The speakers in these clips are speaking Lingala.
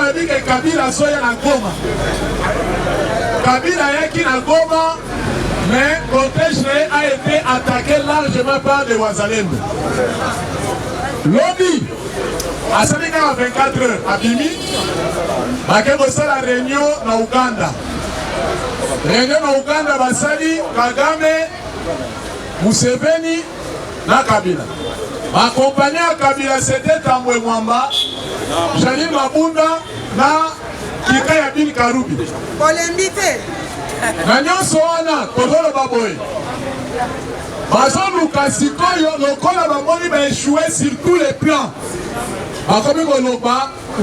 a dit que Kabila soit à Goma. Kabila est qui à Goma, mais le cortège a été attaqué largement par les Wazalendo. Lobby, à 24 heures, à Bimi, à la réunion en Ouganda. Réunion en Ouganda, Basali, Kagame, Museveni, na Kabila. Accompagné à Kabila, c'était Tambwe Mwamba, Janine Mabunda, na Kika Yabil Karubi. Pour l'inviter. Nanyo Soana, Kodolo Baboy. Bazon Lukasiko, le col a bamoni va échouer sur tous les plans. Comme le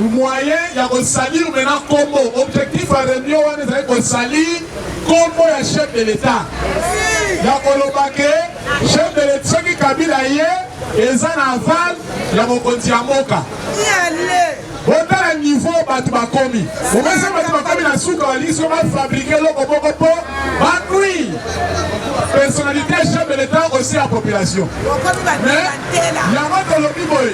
moyen, il y a un salir maintenant Combo. Objectif à réunion, on est un salir Combo et chef de l'État. Il y a un chef de l'État qui Kabila hier, et ça aval, il y a un Kontiamoka. Au niveau Batubakomi. Au moins, Batubakomi n'a su qu'on va fabriquer le Kobokopo. Bakui. Personnalité chef de l'État aussi à la population. Mais il y a un Kolobiboy.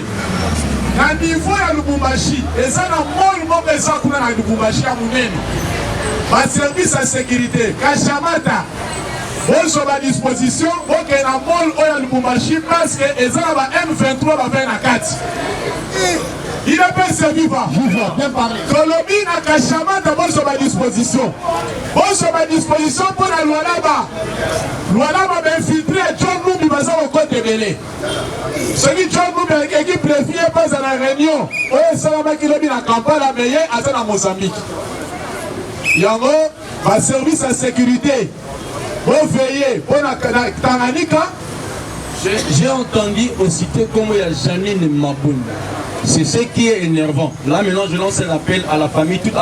Na niveau ya Lubumbashi, et ça n'a pas de ça pour la Lubumbashi à Mounene. Ma service à sécurité, Kachamata, bon sur ma disposition, bon qu'il y a un mol au Lubumbashi parce que les gens M23 va faire la 4. Il est bien servi, va. Colombie n'a Kachamata, bon sur ma disposition. Bon sur ma disposition pour la loi là-bas. Loi là-bas va infiltrer John Lumbi Baza au côté de Bélé. Celui John Lumbi qui préfère pas à la réunion. Oui, ça va qu'il a mis la campagne à Meyer, à Mozambique. Yango, va service à sécurité. Vous veillez, pour la Tanganyika. J'ai entendu aussi comment il y a Janine Mabunda. C'est ce qui est énervant. Là maintenant je lance un appel à la famille tout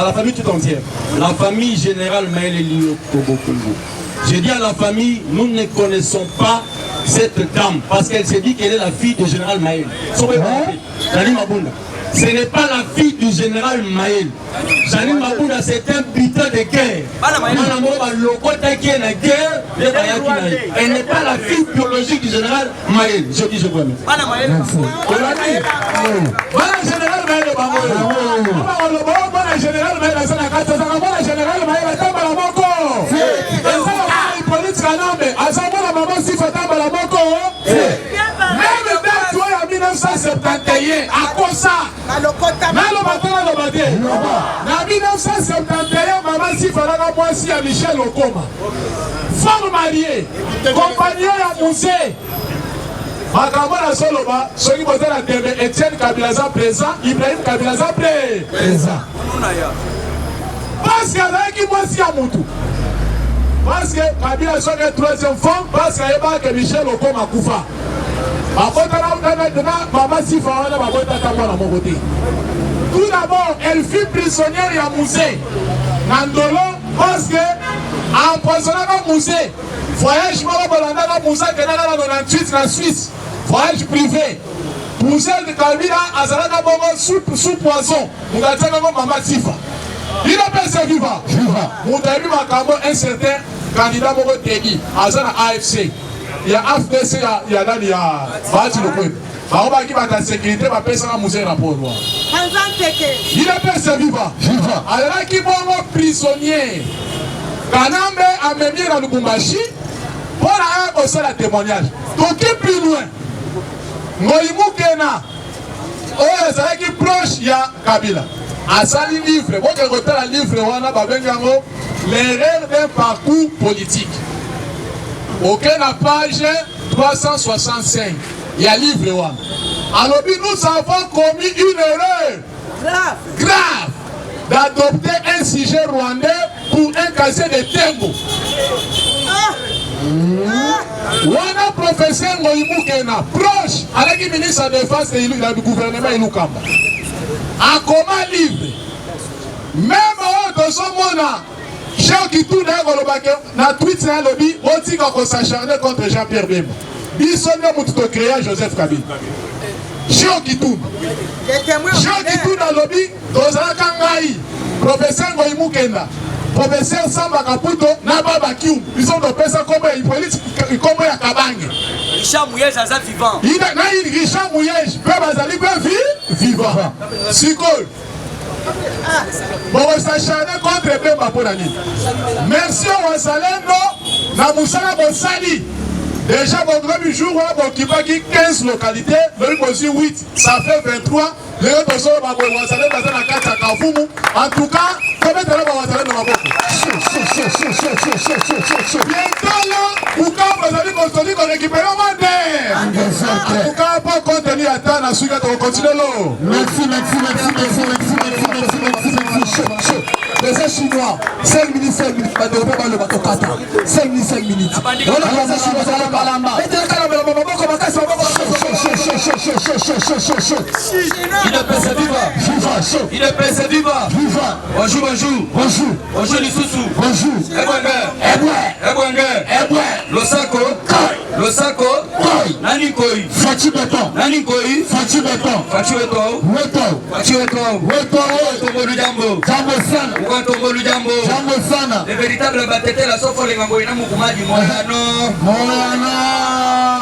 entière. La famille générale Maël Elio Kobo Kongo. J'ai dit à la famille, nous ne connaissons pas cette dame parce qu'elle s'est dit qu'elle est la fille du général Maël. Janine Mabunda. Ce n'est pas la fille du général Maël. Janine Mabunda, c'est un putain de guerre. Elle n'est pas la fille biologique du général Maël. Je dis, je vois même. En 1971, à quoi ça? En 1971, maman si fallait moi si à Michel Okoma. Femme mariée, compagnon à Moussé. Makamona Soloba, celui qui était la TV, Etienne Kabilaza présent, Ibrahim Kabilaza présent. Parce qu'il y a qui moi si à Moutou. Parce que Kabila soit le troisième femme, parce qu'il y a que Michel Okoma Koufa. Tout d'abord, elle fut prisonnière à Moussé. Nandolo, parce que empoisonné à Moussé, voyage à Moussé, qui est dans la Suisse, voyage privé. Moussé de Kabila, à Zalaka Bobo, sous poison. Nous avons Maman Sifa. Il a pas servi. Nous avons un certain candidat Bobo Teddy, à Zana AFC. Il y a AFDC, il y a Bati le Pouet. Il y a la sécurité, il y a un musée rapport. Il est pas servi. Alors, qui est prisonnier. Kanambe a mené dans le Lubumbashi pour aller au témoignage. Donc, plus loin, Moïmou Kena, qui est proche, il y a Kabila. À ça, le livre, bon, je retrouve le livre, l'erreur d'un parcours politique. Aucun page 365. Il y a livre. Alors, nous avons commis une erreur grave d'adopter un sujet rwandais pour un casier de Tembo. Wana professeur Moïmou Kena, proche avec le ministre de la Défense du gouvernement Ilukamba. A comment livre? Même dans son monde, Jean qui tourne dans tweet dans le lobby, on dit qu'on s'acharne contre Jean-Pierre Bemba. Il sonne pour créer Joseph Kabila. Jean qui tourne. Jean qui tourne dans le lobby, dans un kangaï, professeur Moïmou Kena, professeur Samba Kaputo, Nababa Kium. Ils ont dopé ça comme une politique, comme un Kabange. Richard Mouyej, Azat vivant. Richard Mouyej, Père Bazali, vivant. Sikol. Bon, ça change contre Bemba pour l'année. Merci au Wazalendo, na Moussala Bonsali. Déjà, bon, le jour, bon, qui va 15 localités, le aussi 8, ça fait 23. Les autres personnes, bon, Wazalendo, dans la carte à Kafumu. En tout cas, combien de temps va Wazalendo dans ma boque? Bientôt là, pourquoi vous allez construire qu'on récupère le mandé? En tout cas, pas contenu à temps, à suivre, on continue là. Merci. Les Chinois, 5 minutes, pas de repas le bateau Kata. 5 minutes. Voilà, les Chinois, ça va pas là-bas. Il ne peut se vivre. Il ne peut se vivre. Bonjour. Bonjour les sous-sous. Bonjour. Losako. Nani koi. Fachi Beton. Jambo sana. Le véritable batete la sofo le ngambo ina mukumaji moyano.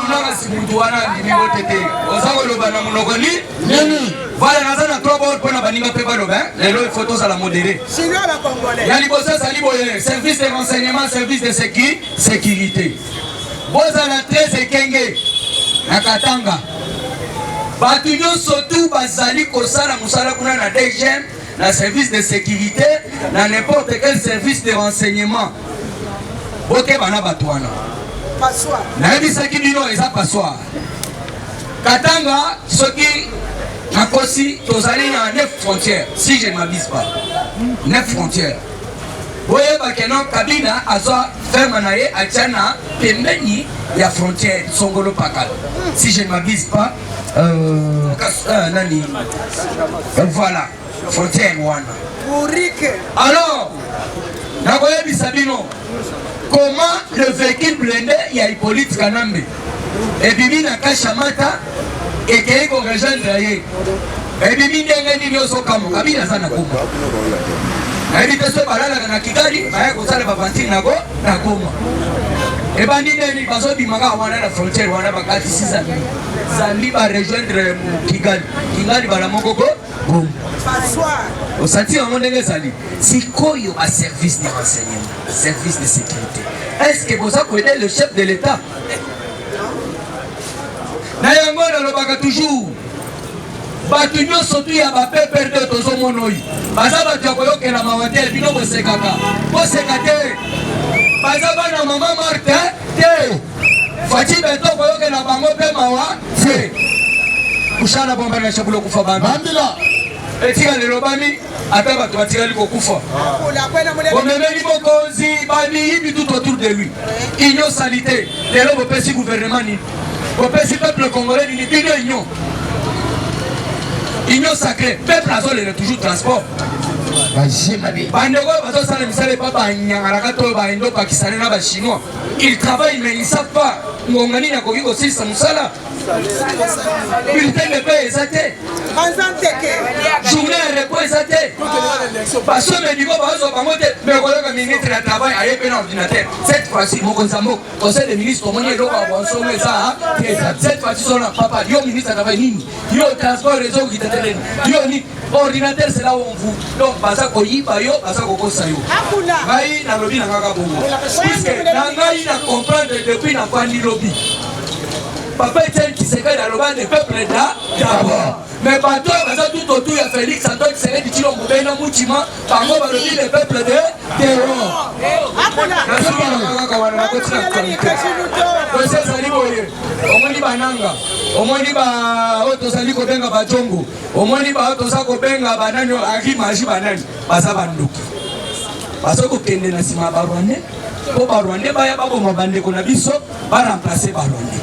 Kuna simuntu wana ndimo tete. Osango lo bana munokoni. Nini? Voilà nazana 3 balles pour na baninga pe ba loba. Les photos à la modérée. Chinois la congolais. Ya libosa sali boye, service de renseignement, service de sécurité. Bozala très ekenge na Katanga. Batu nyonso tu bazali kosala musala kuna na DGM. La service de sécurité, dans n'importe quel service de renseignement. Ok, bana batouana. Passoir. Naebisaki bino eza passoir. Katanga, ce qui nakosi, tozali na 9 frontières, si je ne m'abuse pas. 9 frontières. Boye bakeno kabina azwa ferme na ye atiana pembeni ya frontière Songolo Pakal. Si je ne m'abuse pas, nani. Voilà. Frontière wana. Alors, Nagoye Bisabino, comment le véhicule blindé il y a Hippolyte Kanambe et Bibi Nakashamata et Keiko rejoindre ye. Et Bibi Ndengeni Nyoso Kamo, Kabila Sana Kuma. Et Bibi Teso Balala na Kigali, Maya Kosala Babanti Nago, Nakoma. Et Bandi Neni Baso Bimaga wana la frontière wana bakati 6 ans. Zali va rejoindre Kigali. Kigali Balamokoko. Boum. Au senti à mon Zali. C'est quoi un service de renseignement, service de sécurité? Est-ce que vous avez le chef de l'État? Nayango le baga toujours. Batu nyonso tu ya ba pepper de tozo monoi. Baza batu ya koyoke na mawate bino bosekaka. Bosekate. Baza bana mama Martin te. Fachi beto koyoke na bango pe mawa te. Kushana bomba na shabulo kufa bambila. Etika le lobami ata batu batika liko kufa. Omemeli mokonzi bani hivi tout autour de lui. Union salité. Lelo bopesi gouvernement ni. Bopesi peuple congolais ni bino union. Union sacrée. Peuple azole est toujours transport. Bandego bato sala misale papa nyangara to ba indo pakistanais na ba chinois. Ils travaillent mais ils savent pas. Ngongani na koki ko sisa musala. Bulletin de paie ezate. Journée de repos ezate. Parce que me digo bazo bangote me koloka ministre de travail aye pe na ordinateur. Cette fois-ci mokonzambo conseil des ministres omoni eloko abonso meza. Cette fois-ci son papa yo ministre de travail nini. Yo transport réseau qui t'attelé. Yo ni ordinateur c'est là où on vous. Donc baza ko yiba yo baza ko kosa yo. Ngai na lobi na ngaka bongo. Puisque na ngai na comprendre depuis na kwani lobi. Papa Etienne Tshisekedi aloba des peuples d'abord. Mais bateau baza tout autour ya Félix Antoine Tshisekedi Tshilombo bena mutima bango balobi des peuples de terror. Omoni bananga, omoni ba otozali kobenga bajongo, omoni ba otoza kobenga banani akimaji banani baza banduki. Baso kokende na sima ba Rwandais, po ba Rwandais baya baboma bandeko na biso ba remplacer ba Rwandais.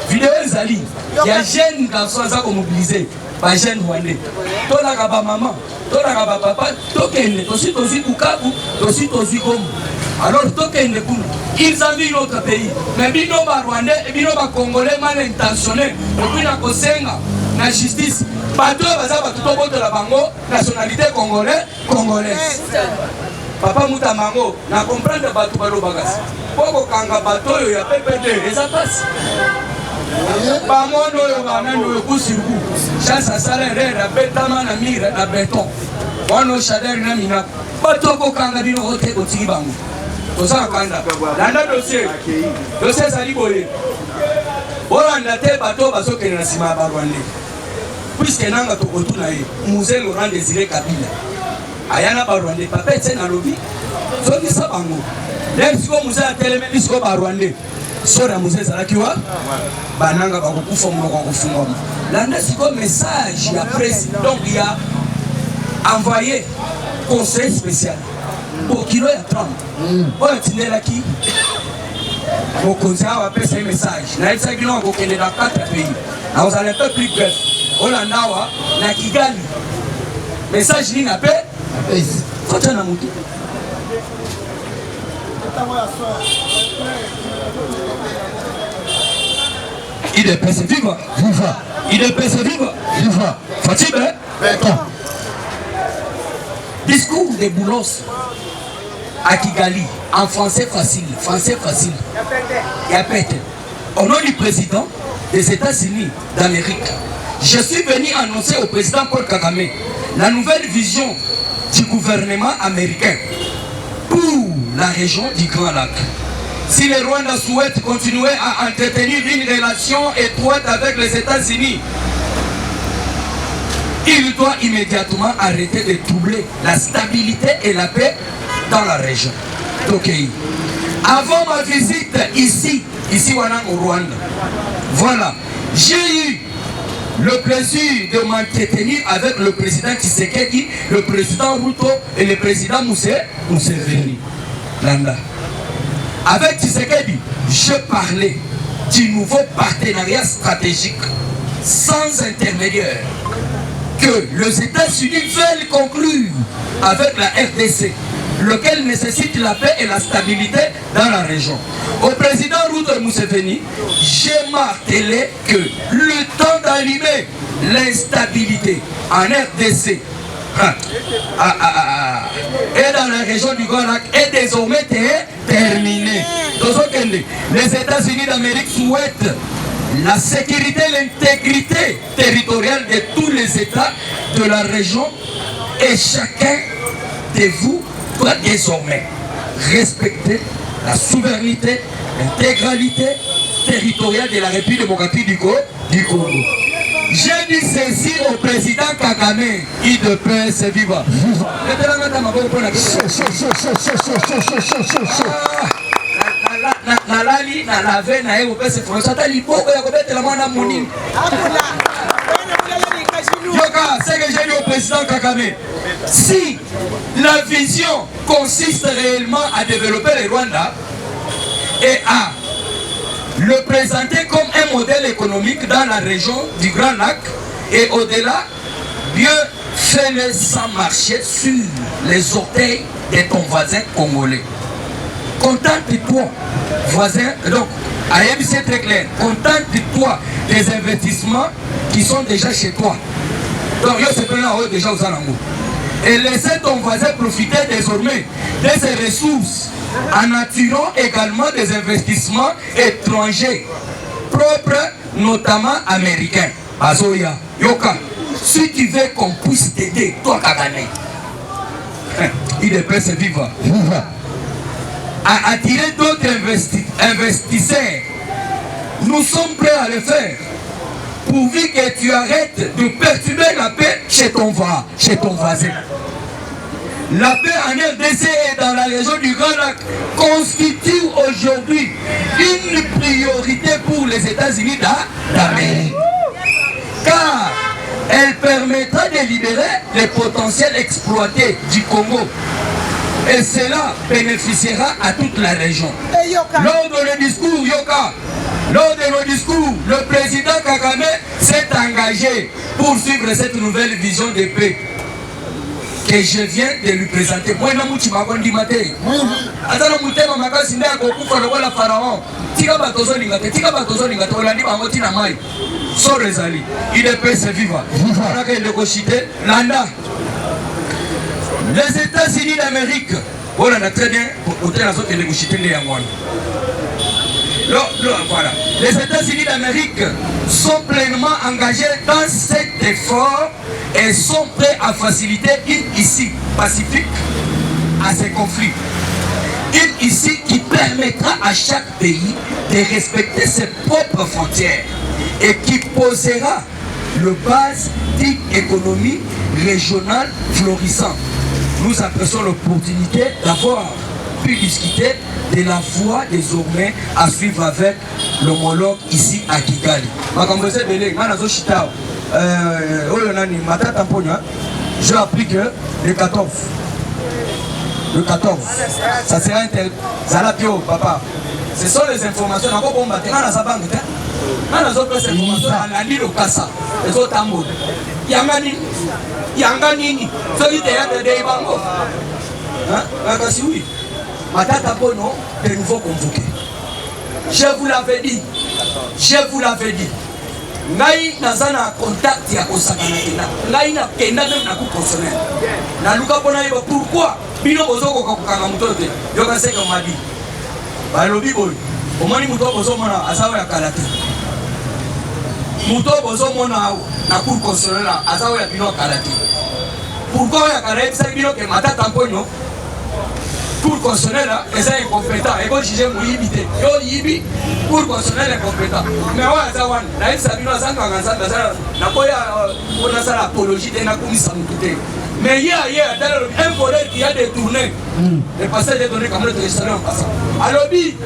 Vidéo ezali, il y a jeunes garçons qui sont mobilisés, les jeunes Rwandais. Tout le monde maman, tout le monde papa, tout le monde, aussi Bukavu, aussi Gomu. Alors tout le monde, ils envient notre pays. Mais bino ba Rwandais et bino ba Congolais mal intentionnés, et puis na kosenga, na justice. Bateau baza batu to boto la bango, nationalité congolaise. Papa Mutamango, na comprendre batu balo bagasi. Poko kanga bato yo ya PPD, eza passe. Bamono yo banani yo kusiru. Chassa salere na betama na mire na béton. Wano Shader Namina, Batoko Kanga Bino Hote Otibango. Tosa Kanda, Landa dossier, dossier Saliboye. Olanda te bato basoke na sima barwande. Puisque nanga to otuna ye, Musée Laurent Désiré Kabila. Ayana barwande, papa ete na lobi. Soki sa bango. Dem siko musée ateleme bisko barwande. Sora musée zalakiwa. Bananga bakokufa moko kufungwa. Landa siko message ya presse. Donc il y a envoyé conseil spécial pour kilo ya 30. Oyo tindela ki au conseil a passé un message. Na isa kilo ko kende dans 4 pays. Na vous allez un peu plus bref. Olandawa na Kigali. Message ni na pe. Kota na mutu. Il est passé vivre. Viva. Il est passé vivre. Viva. Fatime. Discours de Boulos à Kigali, en français facile, Il y a peut-être. Au nom du président des États-Unis d'Amérique, je suis venu annoncer au président Paul Kagame la nouvelle vision du gouvernement américain pour la région du Grand Lac. Si le Rwanda souhaite continuer à entretenir une relation étroite avec les États-Unis, il doit immédiatement arrêter de troubler la stabilité et la paix dans la région. Okay. Avant ma visite ici au Rwanda, voilà, j'ai eu le plaisir de m'entretenir avec le président Tshisekedi, le président Ruto et le président Museveni. Landa. Avec Tshisekedi, je parlais du nouveau partenariat stratégique sans intermédiaire que les États-Unis veulent conclure avec la RDC, lequel nécessite la paix et la stabilité dans la région. Au président Ruto Museveni, j'ai martelé que le temps d'allumer l'instabilité en RDC et dans la région du Grand Lac est désormais terminé. Les États-Unis d'Amérique souhaitent la sécurité et l'intégrité territoriale de tous les États de la région et chacun de vous doit désormais respecter la souveraineté, l'intégralité territoriale de la République démocratique du Congo. J'ai dit ceci au président Kagame, IDPS viva. Nalali na lave na ego pese François ta liboko ya kobetela mwana munini. Yoka, c'est que j'ai dit au président Kagame, si la vision consiste réellement à développer le Rwanda et à le présenter comme un modèle économique dans la région du Grand Lac et au-delà, Dieu fait-le sans marcher sur les orteils de ton voisin congolais. Contente-toi, voisin, donc, c'est très clair, contente-toi des investissements qui sont déjà chez toi. Donc, déjà aux alentours. Et laissez ton voisin profiter désormais de ses ressources en attirant également des investissements étrangers, propres, notamment américains. Azoya, Yoka, si tu veux qu'on puisse t'aider, toi Kagame, il est prêt à vivre. À attirer d'autres investisseurs. Nous sommes prêts à le faire. Pourvu que tu arrêtes de perturber la paix chez ton voisin. La paix en RDC et dans la région du Grand Lac constitue aujourd'hui une priorité pour les États-Unis d'Amérique. Car elle permettra de libérer les potentiels exploités du Congo. Et cela bénéficiera à toute la région. Lors de nos discours, le président Kagame s'est engagé pour suivre cette nouvelle vision de paix que je viens de lui présenter. Moi, je les États-Unis d'Amérique, voilà, très bien, les États-Unis d'Amérique sont pleinement engagés dans cet effort et sont prêts à faciliter une issue pacifique à ces conflits. Une issue qui permettra à chaque pays de respecter ses propres frontières et qui posera le base d'une économie régionale florissante. Nous apprécions l'opportunité d'avoir pu discuter de la voie désormais à suivre avec l'homologue ici à Kigali. Je applique le 14. Le 14. Ça sera Zalapio, papa. Ce sont les informations. On a pas combattu. On a sa banque. On a d'autres informations. On a dit le Kassa. Les autres amours. Yangani. Yangani. Celui de Bango. Hein? Oui. Matata Bono, de nouveau convoqué. Je vous l'avais dit. Je vous l'avais dit. Ngai nazana contact ya kosakana kena. Ngai na kenda même na coup consommer. Na luka pona iba pourquoi bino bozoko kokanga mutote. Yo ka seka madi. Ba lobi boy. Omoni muto bozo mona asawa ya kalate. Muto bozo mona na coup consommer na asawa ya bino kalate. Pourquoi ya kalate sa bino ke matata mponyo? Pour constitutionnel, ils sont incompétents. Et quand je me limite, pour constitutionnel incompétent. Mais ouais, ça va. Là, ça vient à l'apologie de la commission. Mais il y a un collègue qui a détourné le passage des données comme le président en passant. Alors, il y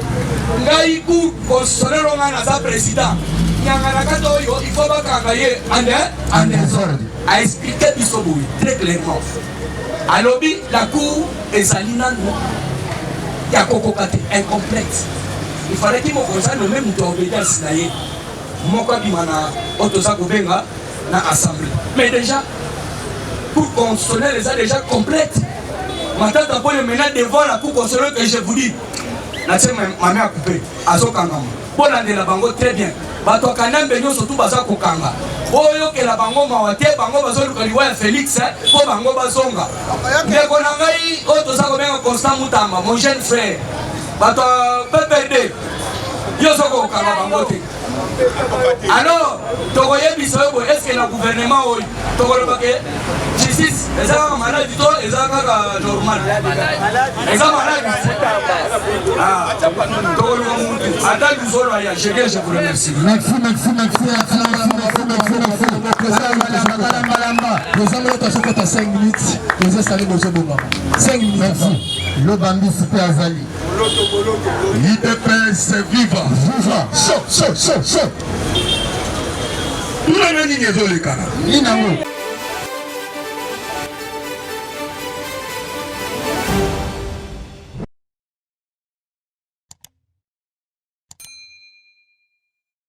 a un coup constitutionnel à sa président. Il faut pas travailler en désordre. A expliqué Bissoboui très clairement. Alors, la cour est Salina, il y a Kokokate, incomplète. Il fallait qu'il me concerne le même temps d'obédience. Moi, je suis dans l'Assemblée. Mais déjà, pour constitutionnelle, les a déjà complète. Maintenant, maintenant devant la cour constitutionnelle que je vous dis, ma mère a coupé. Azokangam. Pour l'année la bango, très bien. Bato kanam benyo surtout baza kokanga. Oyo ke la bango mawate bango bazo lukaliwa Félix po bango bazonga. Ndeko na ngai o to sa ko benga Constant Mutamba, mon jeune frère. Bato PPD. Yo soko kokanga bango te. Alors, tokoyebisa yo est-ce que le gouvernement oyo tokoloba ke justice ezaka malade to ezaka normal. Ezaka malade. Ah, je vous remercie. Merci. Nous allons 5 minutes. Nous allons 5 minutes. Merci. Le Bambi Super Azali. l'IDPS viva. Chaud. Nous avons dit que nous